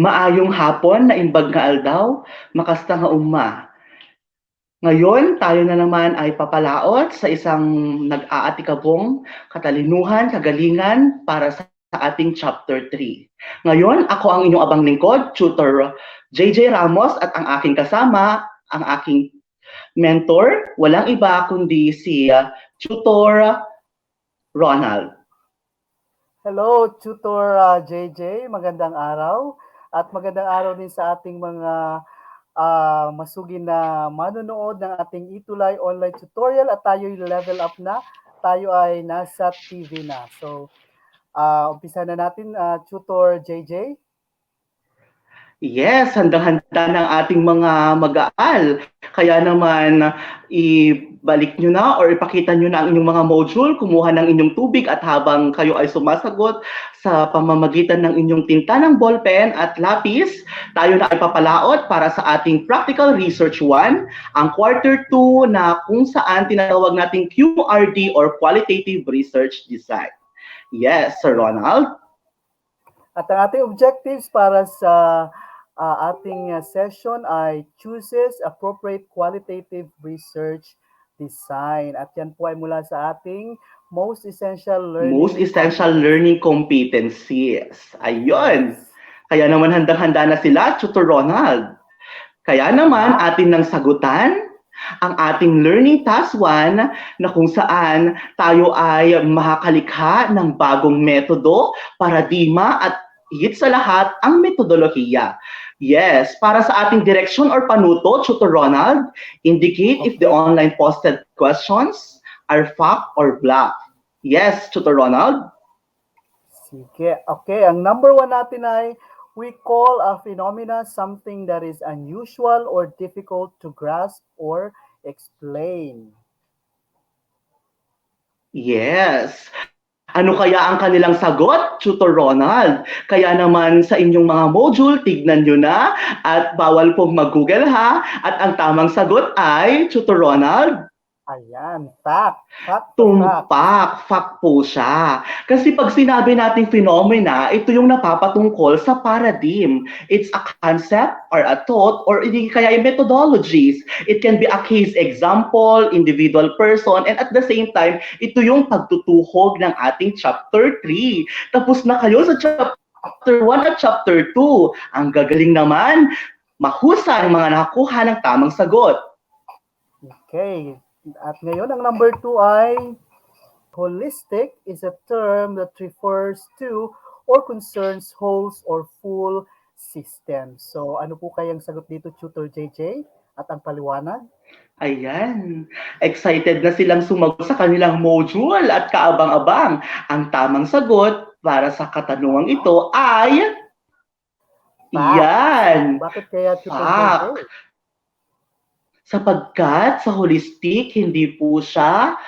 Maayong hapon na imbag nga aldaw, makasta nga umma. Ngayon, tayo na naman ay papalaot sa isang nag-aatikabong katalinuhan, kagalingan para sa ating Chapter 3. Ngayon, ako ang inyong abang lingkod, Tutor JJ Ramos at ang aking kasama, ang aking mentor, walang iba kundi si Tutor Ronald. Hello, Tutor JJ. Magandang araw. At magandang araw din sa ating mga masugin na manonood ng ating Itulay online tutorial at tayo'y level up na. Tayo ay nasa TV na. So, umpisa na natin, Tutor JJ. Yes, handang-handa ng ating mga mag-aaral. Kaya naman, ibalik nyo na or ipakita nyo na ang inyong mga module, kumuha ng inyong tubig at habang kayo ay sumasagot sa pamamagitan ng inyong tinta ng ballpen at lapis, tayo na ay papalaot para sa ating Practical Research 1, ang Quarter 2 na kung saan tinatawag nating QRD or Qualitative Research Design. Yes, Sir Ronald? At ang ating objectives para sa ating session ay chooses appropriate qualitative research design. At yan po ay mula sa ating most essential learning competencies. Ayun. Kaya naman handang-handa na sila, Tutor Ronald. Kaya naman atin nang sagutan ang ating learning task 1 na kung saan tayo ay makakalikha ng bagong metodo, paradigma at higit sa lahat ang metodolohiya. Yes, para sa ating direction or panuto, Tutor Ronald, indicate if the online posted questions are fact or bluff. Yes, Tutor Ronald? Sige. Okay, ang number 1 natin ay we call a phenomena something that is unusual or difficult to grasp or explain. Yes. Ano kaya ang kanilang sagot, Tutor Ronald? Kaya naman sa inyong mga module, tignan nyo na at bawal pong mag-google ha. At ang tamang sagot ay, Tutor Ronald? Ayan, fact. Tumpak, fact po siya. Kasi pag sinabi nating phenomena, ito yung napapatungkol sa paradigm. It's a concept or a thought or hindi kaya yung methodologies. It can be a case example, individual person, and at the same time, ito yung pagtutuhog ng ating chapter 3. Tapos na kayo sa chapter 1 at chapter 2. Ang gagaling naman, mahusay ang mga nakakuha ng tamang sagot. Okay. At ngayon, ang number 2 ay holistic is a term that refers to or concerns whole or full systems. So, ano po kayang sagot dito, Tutor JJ? At ang paliwanag? Ayan. Excited na silang sumagot sa kanilang module at kaabang-abang. Ang tamang sagot para sa katanungang ito ay... Yan. Bakit kaya, Tutor JJ? Sapagkat sa holistic, hindi po siya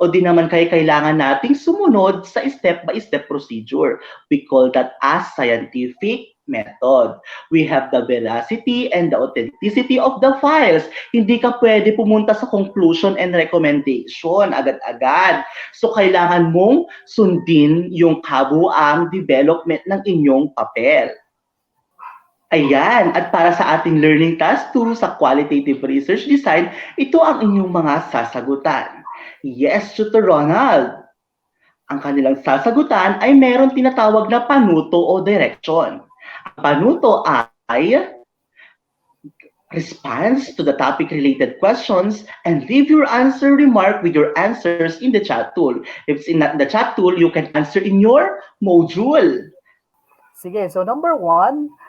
o di naman kailangan nating sumunod sa step-by-step procedure. We call that as scientific method. We have the veracity and the authenticity of the files. Hindi ka pwede pumunta sa conclusion and recommendation agad-agad. So kailangan mong sundin yung kabuang development ng inyong papel. Ayan, at para sa ating learning task 2 sa qualitative research design, ito ang inyong mga sasagutan. Yes, Tutor Ronald. Ang kanilang sasagutan ay meron tinatawag na panuto o direction. Ang panuto ay response to the topic-related questions and leave your answer remark with your answers in the chat tool. If it's in the chat tool, you can answer in your module. Sige, so number 1,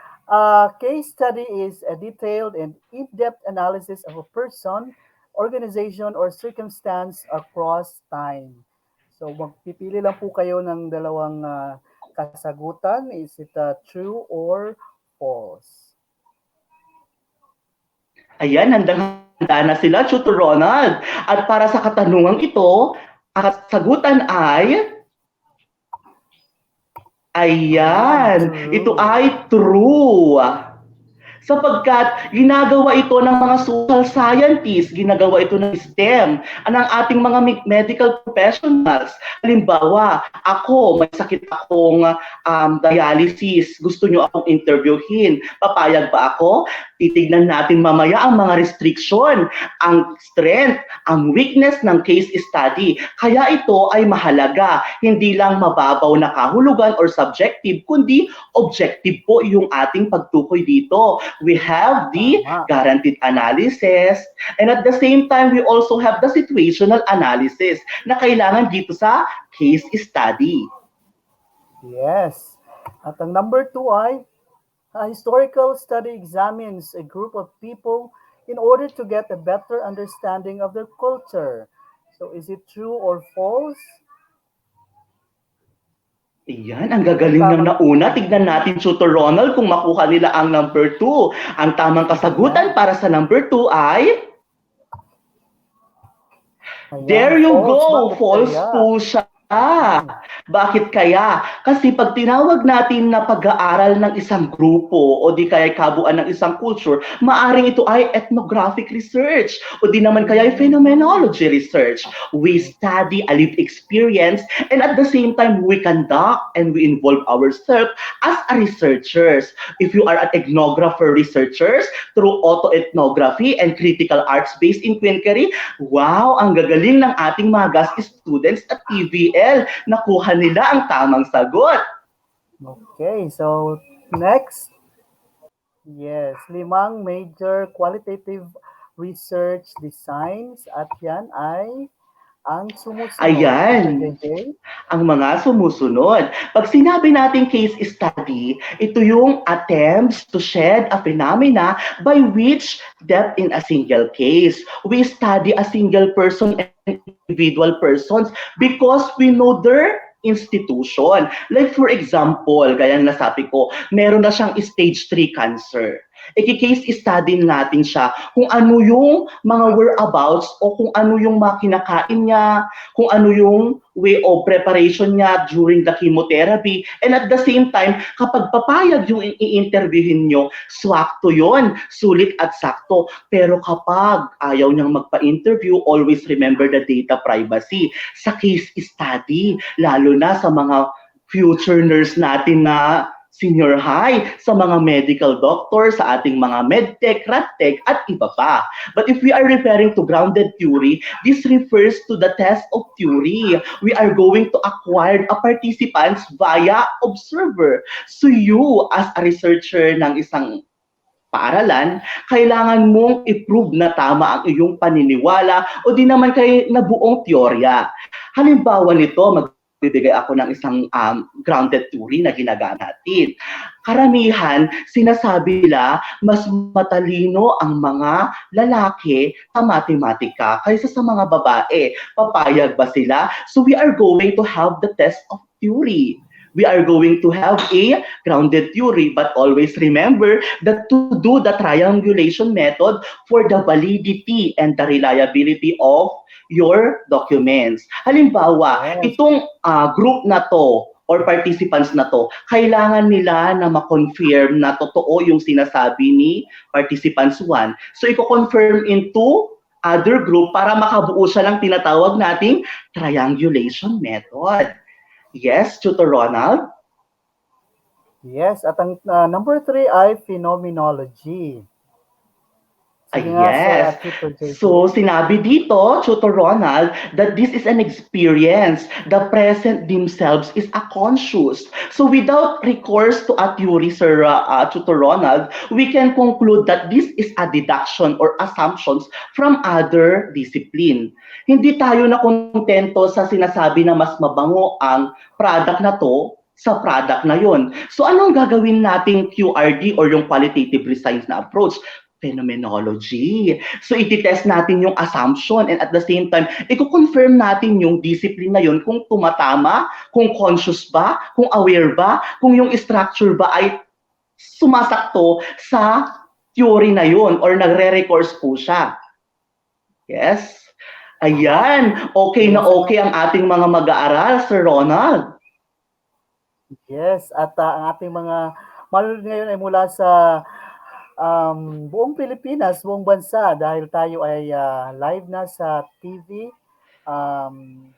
case study is a detailed and in-depth analysis of a person, organization, or circumstance across time. So magpipili lang po kayo ng dalawang kasagutan. Is it true or false? Ayan, handang-handa na sila, Tutor Ronald. At para sa katanungang ito, ang kasagutan ay... Ayan, ito ay true. sapagkat ginagawa ito ng mga social scientists, ginagawa ito ng STEM, ng ating mga medical professionals. Halimbawa, ako, may sakit akong dialysis, gusto nyo akong interviewin, papayag ba ako? Titignan natin mamaya ang mga restriction, ang strength, ang weakness ng case study. Kaya ito ay mahalaga, hindi lang mababaw na kahulugan or subjective, kundi objective po yung ating pagtukoy dito. We have the Tama. guaranteed analysis, and at the same time, we also have the situational analysis na kailangan dito sa case study. Yes. At ang number 2 ay a historical study examines a group of people in order to get a better understanding of their culture. So is it true or false? Iyan, ang gagaling ng nauna. Tignan natin, Tutor Ronald, kung makuha nila ang number 2. Ang tamang kasagutan para sa number 2 ay... Ayan, There you go! bakit False kaya? po siya. Bakit kaya? Kasi pag tinawag natin na pag-aaral ng isang grupo o di kaya kabuuan ng isang culture, maaring ito ay ethnographic research o di naman kaya ay phenomenology research. We study a lived experience and at the same time we conduct and we involve ourselves as a researchers. If you are an ethnographer researchers through autoethnography and critical arts-based inquiry, wow, ang gagaling ng ating mga GASC students at TVL. Nakuha nila ang tamang sagot. Okay, so next. Yes, 5 major qualitative research designs at yan ay ang sumusunod. Ayan. JJ? Ang mga sumusunod. Pag sinabi natin case study, ito yung attempts to shed a phenomena by which death in a single case. We study a single person and individual persons because we know their institution. Like for example, gaya na nasabi ko, meron na siyang stage 3 cancer. I-case study natin siya kung ano yung mga whereabouts o kung ano yung mga kinakain niya, kung ano yung way of preparation niya during the chemotherapy. And at the same time, kapag papayag yung i-interviewin nyo, swakto yon, sulit at sakto. Pero kapag ayaw niyang magpa-interview, always remember the data privacy. Sa case study, lalo na sa mga future nurse natin na senior high, sa mga medical doctor, sa ating mga medtech, radtech, at iba pa. But if we are referring to grounded theory, this refers to the test of theory. We are going to acquire a participants via observer. So you, as a researcher ng isang paaralan, kailangan mong i-prove na tama ang iyong paniniwala o di naman kay na buong teorya. Halimbawa nito, bibigay ako ng isang grounded theory na ginagamit natin. Karamihan, sinasabi nila, mas matalino ang mga lalaki sa matematika kaysa sa mga babae. Papayag ba sila? So we are going to have the test of theory. We are going to have a grounded theory, but always remember that to do the triangulation method for the validity and the reliability of your documents. Halimbawa, itong group na to or participants na to, kailangan nila na ma-confirm na totoo yung sinasabi ni participants 1. So, i-confirm into other group para makabuo siya ng tinatawag nating triangulation method. Yes, Tutor Ronald? Yes, at ang number 3 ay phenomenology. Yes. So, sinabi dito, Tutor Ronald, that this is an experience. The present themselves is a conscious. So, without recourse to a theory, Sir Tutor Ronald, we can conclude that this is a deduction or assumptions from other discipline. Hindi tayo na kontento sa sinasabi na mas mabango ang product na to sa product na yon. So, anong gagawin nating QRD or yung qualitative science na approach? Phenomenology. So, iti-test natin yung assumption and at the same time, i-confirm natin yung discipline na yun kung tumatama, kung conscious ba, kung aware ba, kung yung structure ba ay sumasakto sa theory na yun or nagre-recourse po siya. Yes? Ayan. Okay na okay ang ating mga mag-aaral, Sir Ronald. Yes, at ang ating mga manonood ngayon ay mula sa buong Pilipinas, buong bansa dahil tayo ay live na sa TV. Um,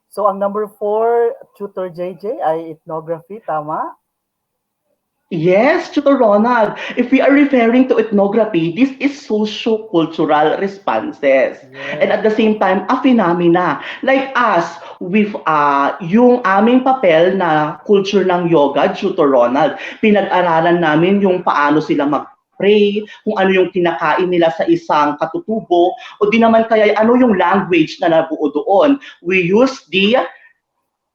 so ang number 4, Tutor JJ ay ethnography, tama? Yes, Tutor Ronald. If we are referring to ethnography, this is socio-cultural responses. And at the same time, a phenomena. Like us, with yung aming papel na culture ng yoga, Tutor Ronald, pinag-aralan namin yung paano sila mag-pray, kung ano yung kinakain nila sa isang katutubo, o di naman kaya ano yung language na nabuo doon. We use the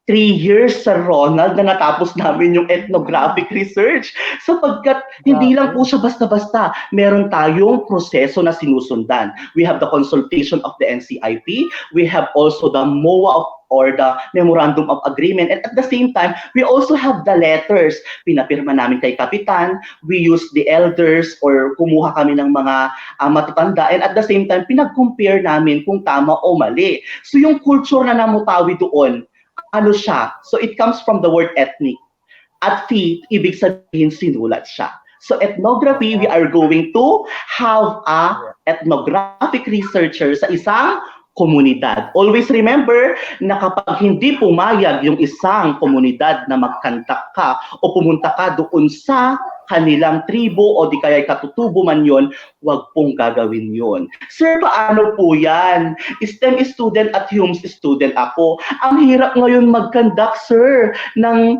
3 years sa Ronald na natapos namin yung ethnographic research. Sapagkat hindi lang po siya basta-basta. Meron tayong proseso na sinusundan. We have the consultation of the NCIP. We have also the MOA or the Memorandum of Agreement. And at the same time, we also have the letters. Pinapirma namin kay Kapitan. We use the elders or kumuha kami ng mga matatanda. And at the same time, pinag-compare namin kung tama o mali. So yung culture na namutawi doon, ano siya? So it comes from the word ethnic. At feet, ibig sabihin sinulat siya. So ethnography, we are going to have a ethnographic researcher sa isang komunidad. Always remember na kapag hindi pumayag yung isang komunidad na mag-contact ka o pumunta ka doon sa kanilang tribo o di kaya katutubo man yon, wag pong gagawin yon. Sir, paano po yan? STEM student at HUMS student ako. Ang hirap ngayon mag-conduct, sir, ng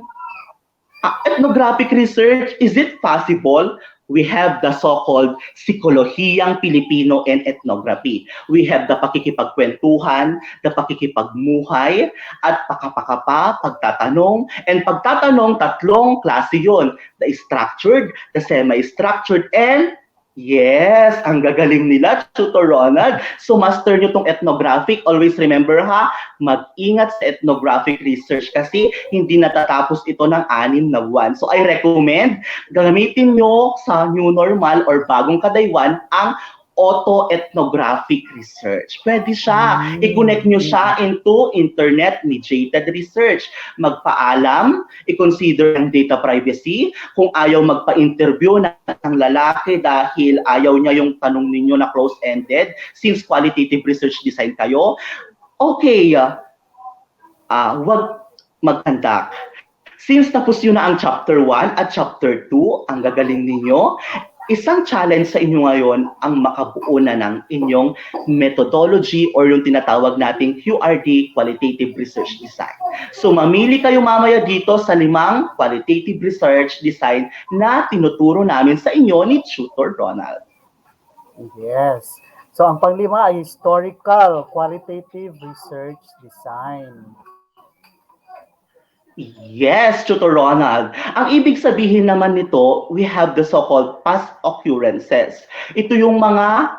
ethnographic research. Is it possible? We have the so-called Psikolohiyang Pilipino and Ethnography. We have the pakikipagkwentuhan, the pakikipagmuhay, at pakapakapa, pagtatanong. And pagtatanong, tatlong klase yun. The structured, the semi-structured, and yes, ang gagaling nila, Tutor Ronald. So master nyo tong ethnographic. Always remember ha, mag-ingat sa ethnographic research kasi hindi natatapos ito ng 6 na buwan. So I recommend, gamitin nyo sa new normal or bagong kadaywan ang auto-ethnographic research. Pwede siya. I-connect nyo siya into internet-mediated research. Magpaalam, i-consider ang data privacy. Kung ayaw magpa-interview ng lalaki dahil ayaw niya yung tanong ninyo na close-ended, since qualitative research design kayo, okay, wag mag-conduct. Since tapos yun na ang chapter 1 at chapter 2, ang gagaling ninyo, isang challenge sa inyo ngayon ang makabuo na ng inyong methodology or yung tinatawag nating QRD, Qualitative Research Design. So mamili kayo mamaya dito sa 5 Qualitative Research Design na tinuturo namin sa inyo ni Tutor Ronald. Yes. So ang panglima ay Historical Qualitative Research Design. Yes, Tutor Ronald. Ang ibig sabihin naman nito, we have the so-called past occurrences. Ito yung mga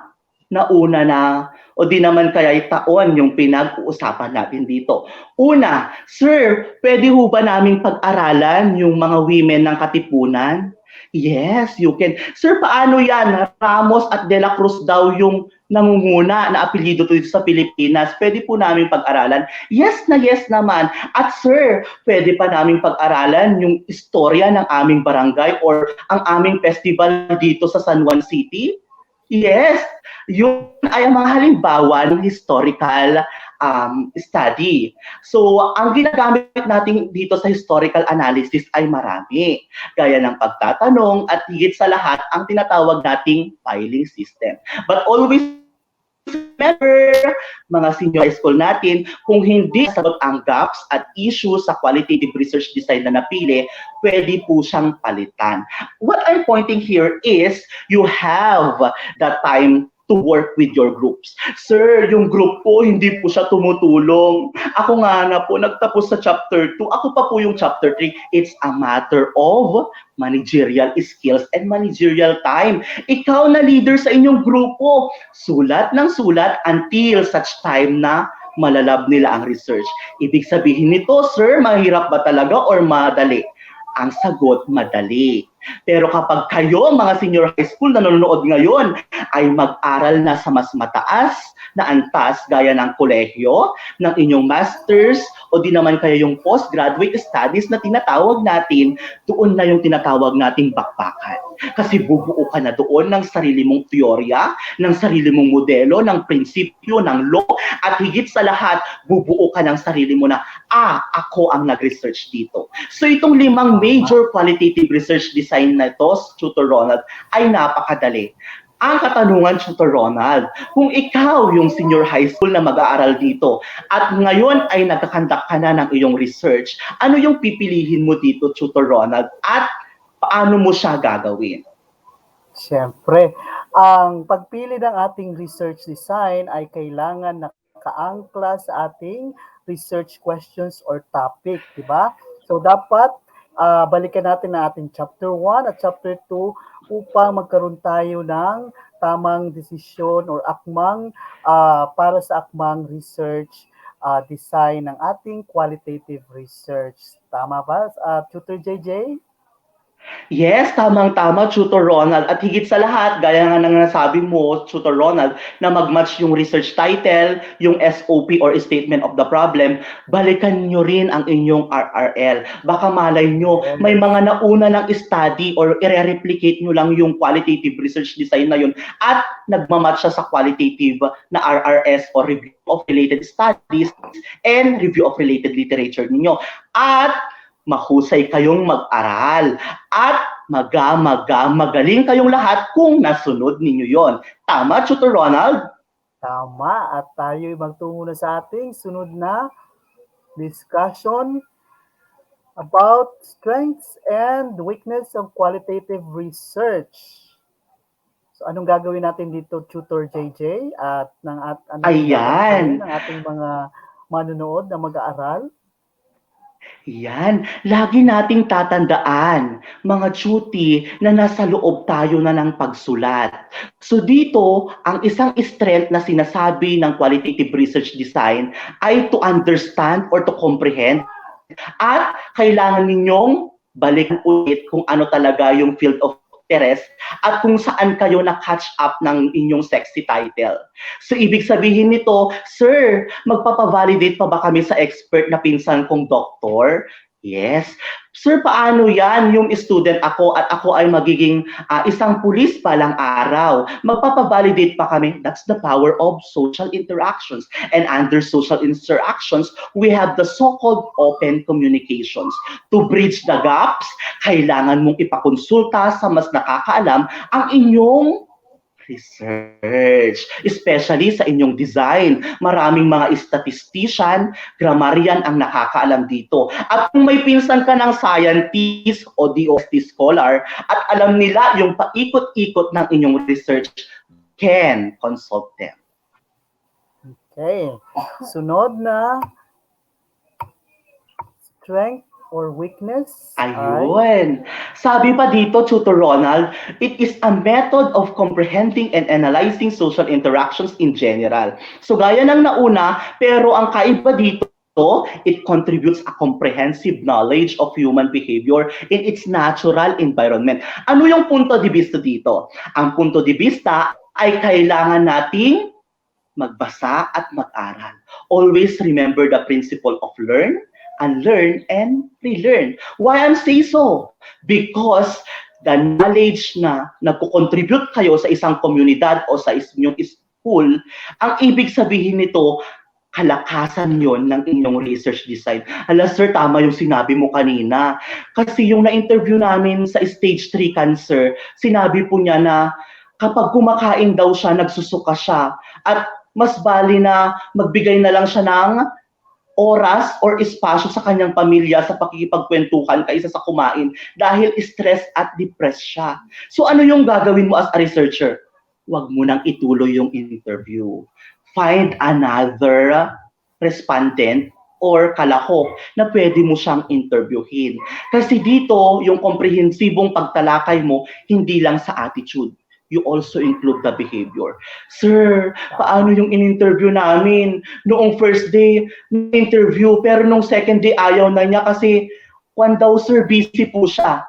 nauna na o di naman kaya'y taon yung pinag-uusapan natin dito. Una, sir, pwede ho ba naming pag-aralan yung mga women ng Katipunan? Yes, you can. Sir, paano yan? Ramos at De La Cruz daw yung nangunguna na apelyido dito sa Pilipinas. Pwede po namin pag-aralan? Yes na yes naman. At sir, pwede pa namin pag-aralan yung istorya ng aming barangay or ang aming festival dito sa San Juan City? Yes, yun ay ang mga halimbawa ng historical study. So, ang ginagamit natin dito sa historical analysis ay marami. Gaya ng pagtatanong at higit sa lahat, ang tinatawag nating filing system. But always remember, mga senior high school natin, kung hindi sagot ang gaps at issues sa qualitative research design na napili, pwede po siyang palitan. What I'm pointing here is, you have the time to work with your groups. Sir, yung group po, hindi po siya tumutulong. Ako nga na po, nagtapos sa chapter 2. Ako pa po yung chapter 3. It's a matter of managerial skills and managerial time. Ikaw na leader sa inyong grupo. Sulat ng sulat until such time na malalab nila ang research. Ibig sabihin nito, sir, mahirap ba talaga or madali? Ang sagot, madali. Pero kapag kayo, mga senior high school na nanonood ngayon, ay mag-aral na sa mas mataas na antas gaya ng kolehiyo, ng inyong masters, o di naman kayo yung postgraduate studies na tinatawag natin, doon na yung tinatawag nating bakbakan. Kasi bubuo ka na doon ng sarili mong teorya, ng sarili mong modelo, ng prinsipyo, ng law, at higit sa lahat, bubuo ka ng sarili mo na, ako ang nag-research dito. So itong 5 major qualitative research design na ito, Tutor Ronald, ay napakadali. Ang katanungan, Tutor Ronald, kung ikaw yung senior high school na mag-aaral dito at ngayon ay nagkakandak ka na ng iyong research, ano yung pipilihin mo dito, Tutor Ronald, at paano mo siya gagawin? Siyempre, ang pagpili ng ating research design ay kailangan nakaangkla sa ating research questions or topic, di ba? So dapat balikan natin ang ating chapter 1 at chapter 2 upang magkaroon tayo ng tamang desisyon or akmang para sa akmang research design ng ating qualitative research. Tama ba, Tutor JJ? Yes, tamang-tama, Tutor Ronald. At higit sa lahat, gaya nga ng nasabi mo, Tutor Ronald, na mag-match yung research title, yung SOP or Statement of the Problem, balikan nyo rin ang inyong RRL. Baka malay nyo, may mga nauna ng study or i-replicate nyo lang yung qualitative research design na yun at nagmamatch siya sa qualitative na RRS or Review of Related Studies and Review of Related Literature ninyo. At mahusay kayong mag-aral at magaling kayong lahat kung nasunod ninyo yon. Tama, Tutor Ronald? Tama, at tayo'y magtungo na sa ating sunod na discussion about strengths and weakness of qualitative research. So anong gagawin natin dito, Tutor JJ? At Ayan. ng ating mga manunood na mag-aaral? Yan, lagi nating tatandaan, mga tuti, na nasa loob tayo na ng pagsulat. So dito, ang isang strength na sinasabi ng qualitative research design ay to understand or to comprehend. At kailangan ninyong balikan ulit kung ano talaga yung field of interest at kung saan kayo na-catch up ng inyong sexy title. So ibig sabihin nito, sir, magpapavalidate pa ba kami sa expert na pinsan kong doktor? Yes. Sir, paano yan? Yung student ako at ako ay magiging isang pulis palang araw. Magpapavalidate pa kami. That's the power of social interactions. And under social interactions, we have the so-called open communications. To bridge the gaps, kailangan mong ipakonsulta sa mas nakakaalam ang inyong research, especially sa inyong design. Maraming mga statistician, grammarian ang nakakaalam dito. At kung may pinsan ka ng scientist o DOST scholar at alam nila yung paikot-ikot ng inyong research, can consult them. Okay. Sunod na strength or weakness? Ayun. Sabi pa dito, Tutor Ronald, it is a method of comprehending and analyzing social interactions in general. So gaya ng nauna, pero ang kaiba dito, it contributes a comprehensive knowledge of human behavior in its natural environment. Ano yung punto de vista dito? Ang punto de vista ay kailangan nating magbasa at mag-aral. Always remember the principle of learn, unlearn, and relearn. Why I'm say so? Because the knowledge na nagko-contribute kayo sa isang komunidad o sa inyong school, ang ibig sabihin nito, kalakasan yon ng inyong research design. Hala sir, tama yung sinabi mo kanina. Kasi yung na-interview namin sa stage 3 cancer, sinabi po niya na kapag kumakain daw siya, nagsusuka siya. At mas bali na magbigay na lang siya ng oras or espasyo sa kanyang pamilya sa pakikipagkwentuhan kaysa sa kumain dahil stress at depressed siya. So ano yung gagawin mo as a researcher? Huwag mo nang ituloy yung interview. Find another respondent or kalahok na pwede mo siyang interviewin. Kasi dito, yung komprehensibong pagtalakay mo, hindi lang sa attitude. You also include the behavior. Sir, paano yung in-interview namin? Noong first day, interview, pero nung second day, ayaw na niya kasi, daw sir, busy po siya.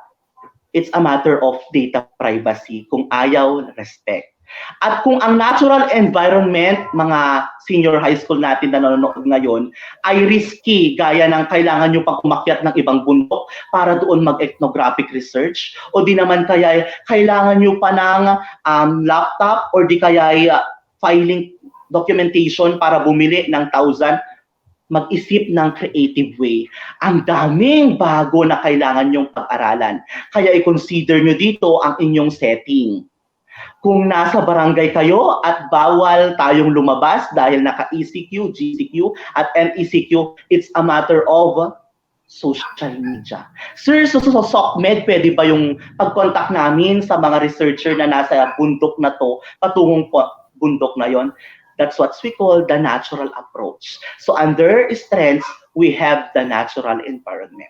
It's a matter of data privacy. Kung ayaw, respect. At kung ang natural environment, mga senior high school natin na nanonood ngayon, ay risky, gaya ng kailangan nyo pang umakyat ng ibang bundok para doon mag-ethnographic research, o di naman kaya kailangan nyo pa ng laptop, or di kaya filing documentation para bumili ng 1,000, mag-isip ng creative way. Ang daming bago na kailangan nyong pag-aralan. Kaya i-consider nyo dito ang inyong setting. Kung nasa barangay kayo at bawal tayong lumabas dahil naka-ECQ, GCQ, at MECQ, it's a matter of social media. Sir, so SOCMED, pwede ba yung pag-contact namin sa mga researcher na nasa bundok na to, patungong bundok na yon? That's what we call the natural approach. So under strengths, we have the natural environment.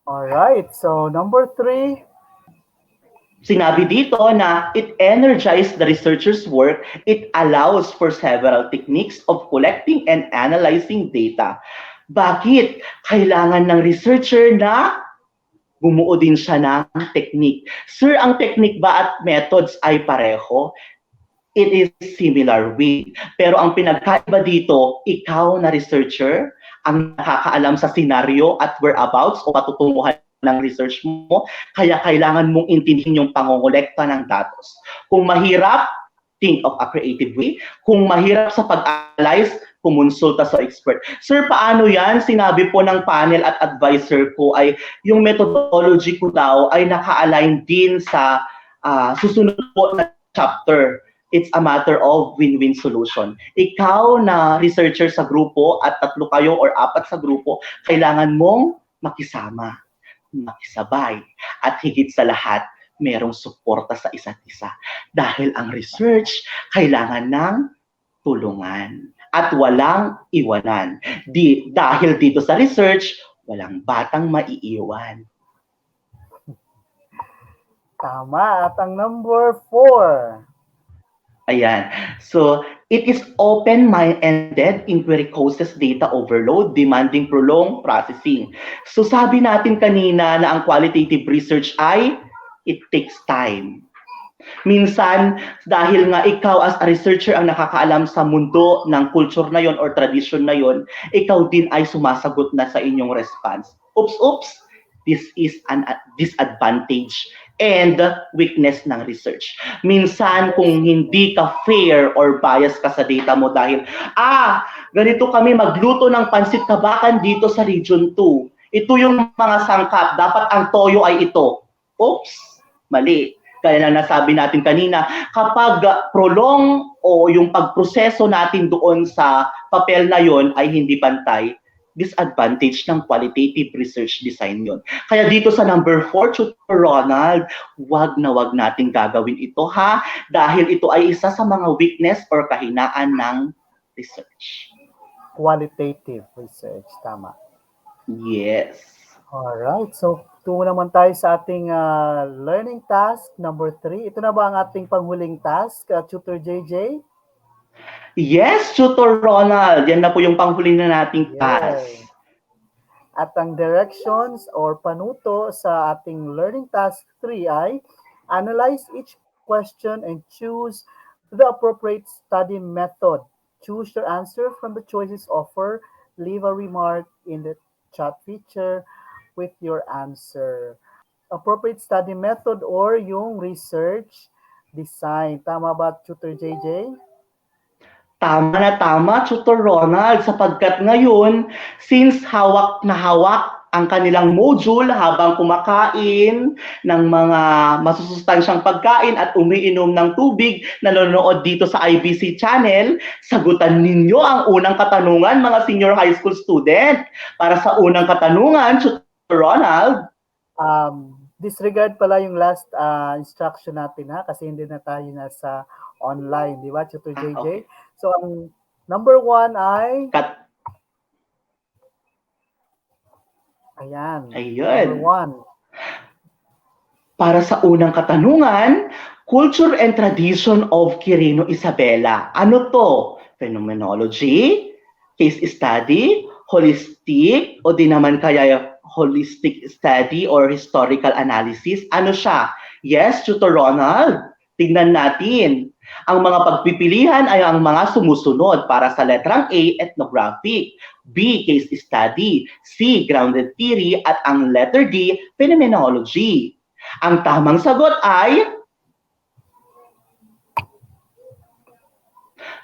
All right. So number 3. Sinabi dito na it energizes the researcher's work. It allows for several techniques of collecting and analyzing data. Bakit? Kailangan ng researcher na bumuo din siya ng technique. Sir, ang technique ba at methods ay pareho? It is similar way. Pero ang pinagkaiba dito, ikaw na researcher, ang nakakaalam sa scenario at whereabouts o patutunguhan ng research mo, kaya kailangan mong intindihin yung pangongolekta ng datos. Kung mahirap, think of a creative way. Kung mahirap sa pag-analyze, kumonsulta sa expert. Sir, paano yan? Sinabi po ng panel at advisor ko ay yung methodology ko daw ay naka-align din sa susunod po na chapter. It's a matter of win-win solution. Ikaw na researcher sa grupo at 3 kayo or 4 sa grupo, kailangan mong makisama, makisabay, at higit sa lahat, merong suporta sa isa't isa. Dahil ang research, kailangan ng tulungan at walang iwanan. Dahil dito sa research, walang batang maiiwan. Tama. At ang number 4. Ayan. So, it is open-minded inquiry causes data overload, demanding prolonged processing. So, sabi natin kanina na ang qualitative research ay it takes time. Minsan, dahil nga ikaw as a researcher ang nakakaalam sa mundo ng culture na yon or tradition na yon, ikaw din ay sumasagot na sa inyong response. Oops, this is an disadvantage and weakness ng research. Minsan, kung hindi ka fair or bias ka sa data mo dahil, ganito kami magluto ng pansit kabakan dito sa Region 2. Ito yung mga sangkap. Dapat ang toyo ay ito. Oops, mali. Kaya na nasabi natin kanina, kapag prolong o yung pagproseso natin doon sa papel na yon ay hindi pantay, disadvantage ng qualitative research design yon. Kaya dito sa number 4, Tutor Ronald, wag na wag nating gagawin ito ha, dahil ito ay isa sa mga weakness or kahinaan ng research. Qualitative research, tama. Yes. Alright, so tungo naman tayo sa ating learning task number 3. Ito na ba ang ating panghuling task, Tutor JJ? Yes, Tutor Ronald. Yan na po yung panghuli na nating task. At ang directions or panuto sa ating learning task 3 ay analyze each question and choose the appropriate study method. Choose your answer from the choices offered. Leave a remark in the chat feature with your answer. Appropriate study method or yung research design. Tama ba, Tutor JJ? Tama na tama, Tutor Ronald, sapagkat ngayon, since hawak na hawak ang kanilang module habang kumakain ng mga masusustansyang pagkain at umiinom ng tubig, nanonood dito sa IBC channel, sagutan ninyo ang unang katanungan, mga senior high school student. Para sa unang katanungan, Tutor Ronald. Disregard pala yung last instruction natin ha, kasi hindi na tayo nasa online, di ba, Tutor JJ? Okay. So, ang number 1 ay... Ayan. Ayun. Number 1. Para sa unang katanungan, Culture and Tradition of Quirino Isabela. Ano to? Phenomenology, case study, holistic, o di naman kaya holistic study or historical analysis? Ano siya? Yes, Tutor Ronald? Tingnan natin. Ang mga pagpipilian ay ang mga sumusunod para sa letrang A, ethnographic, B, case study, C, grounded theory, at ang letter D, phenomenology. Ang tamang sagot ay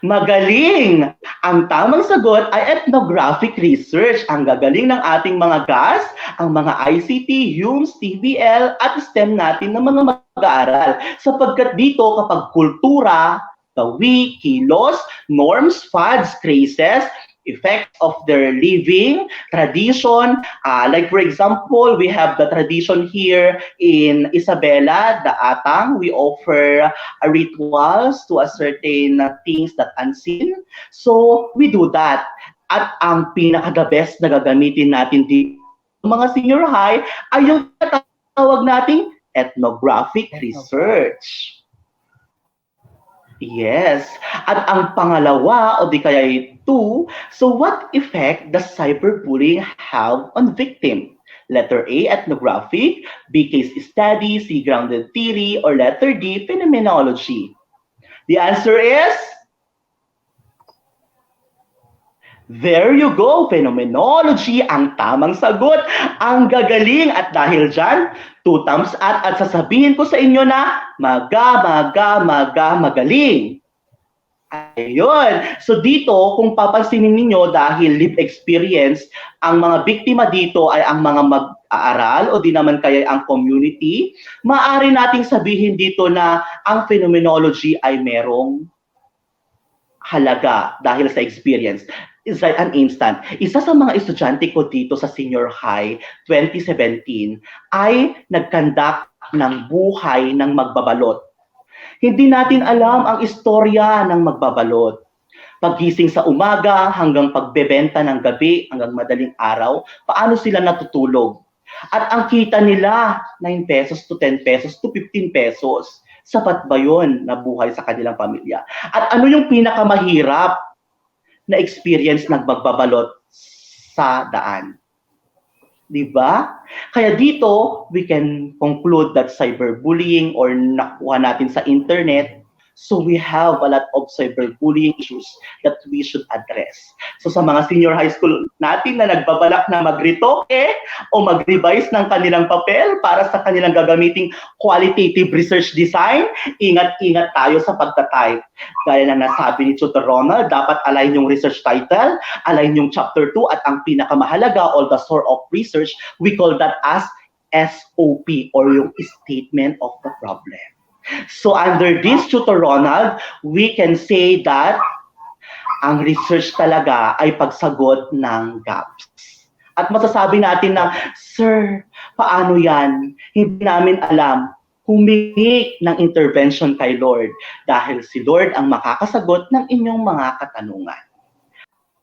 magaling! Ang tamang sagot ay ethnographic research. Ang gagaling ng ating mga GAS, ang mga ICT, HUMS, TVL, at STEM natin ng mga mag-aaral. Sapagkat dito kapag kultura, gawi, kilos, norms, fads, crazes, effects of their living, tradition, like for example, we have the tradition here in Isabela, the Atang. We offer rituals to a certain things that unseen. So, we do that. At ang pinaka-the best na gagamitin natin dito, mga senior high, ay yung tawag nating ethnographic research. Yes. At ang pangalawa, o di kaya 2, so what effect does cyberbullying have on victim? Letter A, ethnographic, B, case study, C, grounded theory, or letter D, phenomenology? The answer is there you go, phenomenology ang tamang sagot. Ang gagaling at dahil dyan, 2 thumbs up at sasabihin ko sa inyo na magaling. Ayun. So dito, kung papansinin ninyo dahil lived experience, ang mga biktima dito ay ang mga mag-aaral o di naman kaya ang community, maaari nating sabihin dito na ang phenomenology ay merong halaga dahil sa experience. Is like an instant. Isa sa mga estudyante ko dito sa senior high 2017 ay nag-conduct ng buhay ng magbabalot. Hindi natin alam ang istorya ng magbabalot. Paggising sa umaga hanggang pagbebenta ng gabi hanggang madaling araw, paano sila natutulog? At ang kita nila, 9 pesos to 10 pesos to 15 pesos. Sapat ba yun na buhay sa kanilang pamilya? At ano yung pinakamahirap na experience ng magbabalot sa daan? Diba? Kaya dito, we can conclude that cyberbullying or nakuha natin sa internet, so we have a lot of cyberbullying issues that we should address. So sa mga senior high school natin na nagbabalak na mag-retoke o mag-revise ng kanilang papel para sa kanilang gagamiting qualitative research design, ingat-ingat tayo sa pagta-type. Gaya ng nasabi ni Tutor Ronald, dapat align yung research title, align yung chapter 2, at ang pinakamahalaga, all the sort of research, we call that as SOP or yung statement of the problem. So under this, Tutor Ronald, we can say that ang research talaga ay pagsagot ng gaps. At masasabi natin na, Sir, paano yan? Hindi namin alam. Humingi ng intervention kay Lord dahil si Lord ang makakasagot ng inyong mga katanungan.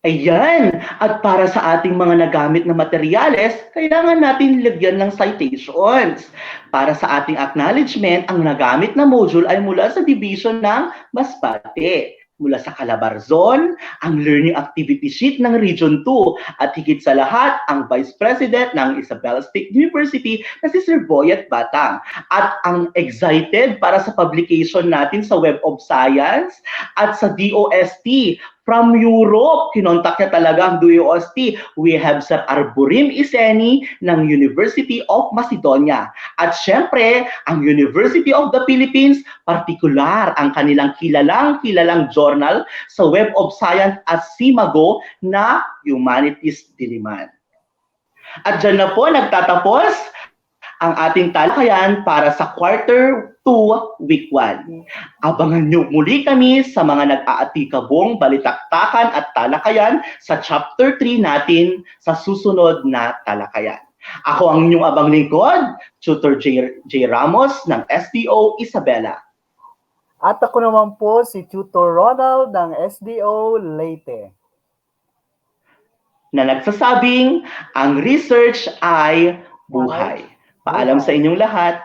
Ayan, at para sa ating mga nagamit na materyales, kailangan natin lagyan ng citations. Para sa ating acknowledgement, ang nagamit na module ay mula sa division ng Masbate, mula sa Calabarzon, ang learning activity sheet ng Region 2, at higit sa lahat, ang Vice President ng Isabela State University na si Sir Boyet Batang. At ang excited para sa publication natin sa Web of Science at sa DOST. From Europe, kinontak niya talaga ang DOST. We have Sir Arborim Iseni ng University of Macedonia. At syempre, ang University of the Philippines, partikular ang kanilang kilalang journal sa Web of Science at SIMAGO na Humanities Diliman. At dyan na po nagtatapos ang ating talakayan para sa quarter 2, week 1. Abangan nyo muli kami sa mga nag-aatikabong balitaktakan at talakayan sa chapter 3 natin sa susunod na talakayan. Ako ang inyong abang lingkod, Tutor J. Ramos ng SDO Isabela. At ako naman po si Tutor Ronald ng SDO Leyte. Na nagsasabing, ang research ay buhay. Paalam sa inyong lahat.